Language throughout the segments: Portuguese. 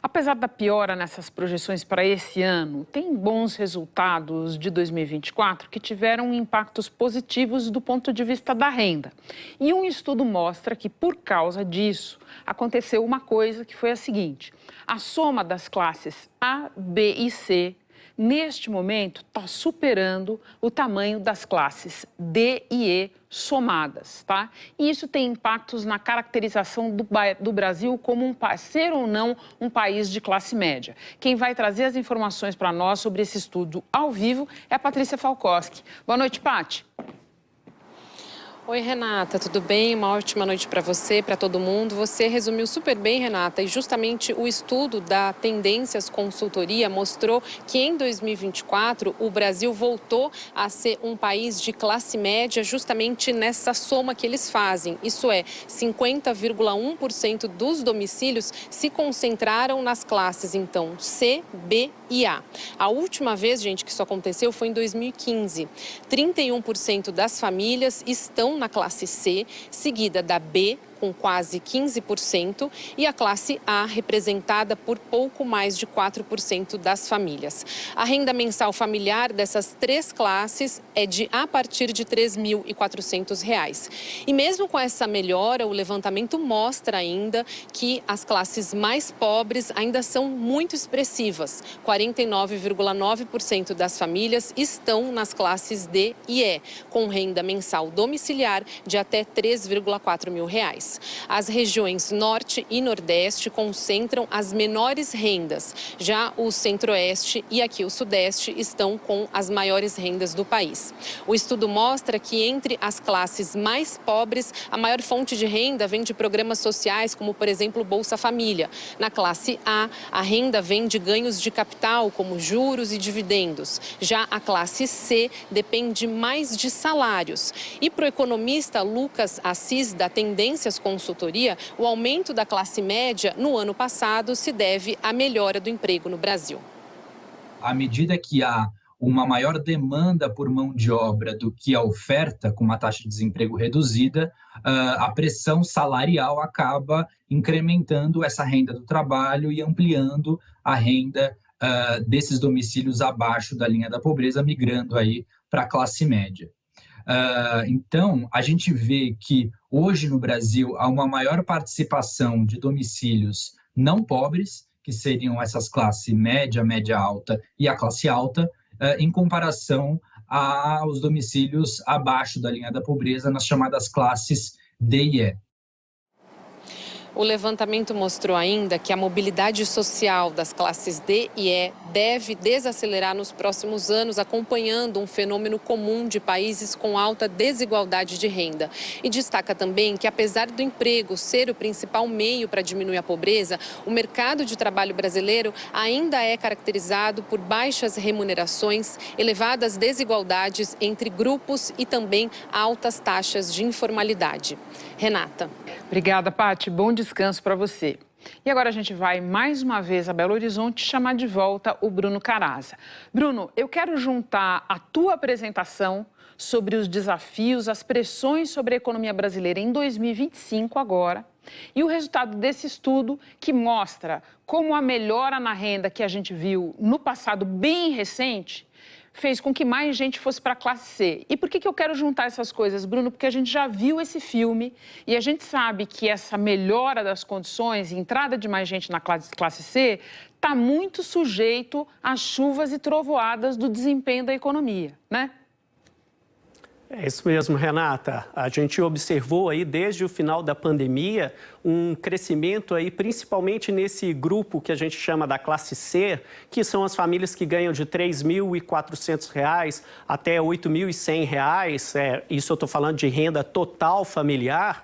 Apesar da piora nessas projeções para esse ano, tem bons resultados de 2024 que tiveram impactos positivos do ponto de vista da renda. E um estudo mostra que, por causa disso, aconteceu uma coisa que foi a seguinte: a soma das classes A, B e C, neste momento, está superando o tamanho das classes D e E somadas, tá? E isso tem impactos na caracterização do Brasil como ser ou não um país de classe média. Quem vai trazer as informações para nós sobre esse estudo ao vivo é a Patrícia Falkowski. Boa noite, Paty. Oi, Renata, tudo bem? Uma ótima noite para você, para todo mundo. Você resumiu super bem, Renata, e justamente o estudo da Tendências Consultoria mostrou que em 2024 o Brasil voltou a ser um país de classe média justamente nessa soma que eles fazem. Isso é, 50,1% dos domicílios se concentraram nas classes, então, C, B e A. A última vez, gente, que isso aconteceu foi em 2015. 31% das famílias estão na classe C, seguida da B, com quase 15%, e a classe A, representada por pouco mais de 4% das famílias. A renda mensal familiar dessas três classes é de a partir de R$ 3.400. E mesmo com essa melhora, o levantamento mostra ainda que as classes mais pobres ainda são muito expressivas. 49,9% das famílias estão nas classes D e E, com renda mensal domiciliar de até R$ 3,4 mil. As regiões Norte e Nordeste concentram as menores rendas. Já o Centro-Oeste e aqui o Sudeste estão com as maiores rendas do país. O estudo mostra que entre as classes mais pobres, a maior fonte de renda vem de programas sociais, como, por exemplo, Bolsa Família. Na classe A, a renda vem de ganhos de capital, como juros e dividendos. Já a classe C depende mais de salários. E para o economista Lucas Assis, da Tendências Consultoria, o aumento da classe média no ano passado se deve à melhora do emprego no Brasil. À medida que há uma maior demanda por mão de obra do que a oferta, com uma taxa de desemprego reduzida, a pressão salarial acaba incrementando essa renda do trabalho e ampliando a renda desses domicílios abaixo da linha da pobreza, migrando aí para a classe média. Então, a gente vê que hoje no Brasil há uma maior participação de domicílios não pobres, que seriam essas classes média, média alta e a classe alta, em comparação aos domicílios abaixo da linha da pobreza, nas chamadas classes D e E. O levantamento mostrou ainda que a mobilidade social das classes D e E deve desacelerar nos próximos anos, acompanhando um fenômeno comum de países com alta desigualdade de renda. E destaca também que, apesar do emprego ser o principal meio para diminuir a pobreza, o mercado de trabalho brasileiro ainda é caracterizado por baixas remunerações, elevadas desigualdades entre grupos e também altas taxas de informalidade. Renata. Obrigada, Paty. Bom descanso para você. E agora a gente vai mais uma vez a Belo Horizonte chamar de volta o Bruno Caraza. Bruno, eu quero juntar a tua apresentação sobre os desafios, as pressões sobre a economia brasileira em 2025 agora e o resultado desse estudo que mostra como a melhora na renda que a gente viu no passado bem recente fez com que mais gente fosse para a classe C. E por que eu quero juntar essas coisas, Bruno? Porque a gente já viu esse filme e a gente sabe que essa melhora das condições, entrada de mais gente na classe C, está muito sujeito às chuvas e trovoadas do desempenho da economia, né? É isso mesmo, Renata. A gente observou aí desde o final da pandemia um crescimento aí, principalmente nesse grupo que a gente chama da classe C, que são as famílias que ganham de R$ 3.400 até R$ 8.100. Isso eu estou falando de renda total familiar.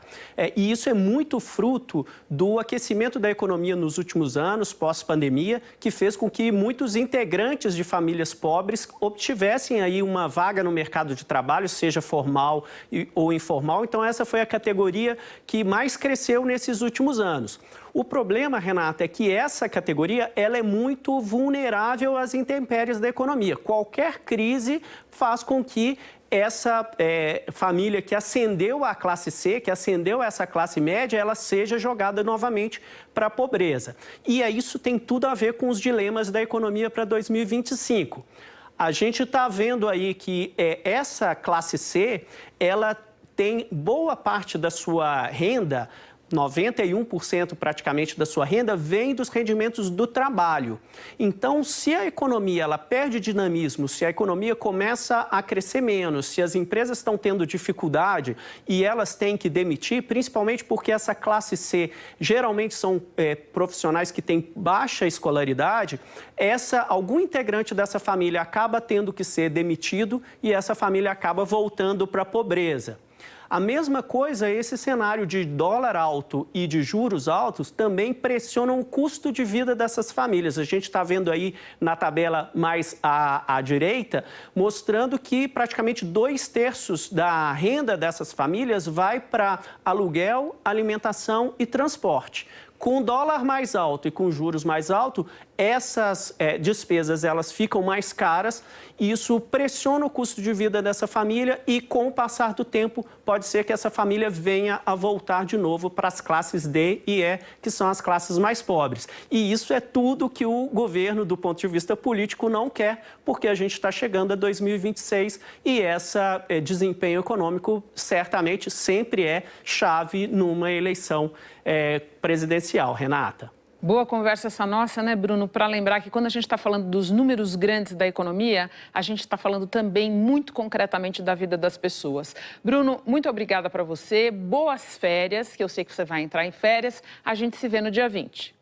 E isso é muito fruto do aquecimento da economia nos últimos anos, pós-pandemia, que fez com que muitos integrantes de famílias pobres obtivessem aí uma vaga no mercado de trabalho, seja formal ou informal. Então, essa foi a categoria que mais cresceu nesses últimos anos. O problema, Renata, é que essa categoria ela é muito vulnerável às intempéries da economia. Qualquer crise faz com que essa família que ascendeu à classe C, que ascendeu a essa classe média, ela seja jogada novamente para a pobreza. E isso tem tudo a ver com os dilemas da economia para 2025. A gente está vendo aí que essa classe C, ela tem boa parte da sua renda, 91% praticamente da sua renda vem dos rendimentos do trabalho. Então, se a economia ela perde dinamismo, se a economia começa a crescer menos, se as empresas estão tendo dificuldade e elas têm que demitir, principalmente porque essa classe C geralmente são profissionais que têm baixa escolaridade, algum integrante dessa família acaba tendo que ser demitido e essa família acaba voltando para a pobreza. A mesma coisa, esse cenário de dólar alto e de juros altos também pressionam o custo de vida dessas famílias. A gente está vendo aí na tabela mais à direita, mostrando que praticamente 2/3 da renda dessas famílias vai para aluguel, alimentação e transporte. Com dólar mais alto e com juros mais altos, essas despesas elas ficam mais caras e isso pressiona o custo de vida dessa família e, com o passar do tempo, pode ser que essa família venha a voltar de novo para as classes D e E, que são as classes mais pobres. E isso é tudo que o governo, do ponto de vista político, não quer, porque a gente está chegando a 2026 e esse desempenho econômico certamente sempre é chave numa eleição presidencial. Renata. Boa conversa essa nossa, né, Bruno? Para lembrar que quando a gente está falando dos números grandes da economia, a gente está falando também muito concretamente da vida das pessoas. Bruno, muito obrigada para você. Boas férias, que eu sei que você vai entrar em férias. A gente se vê no dia 20.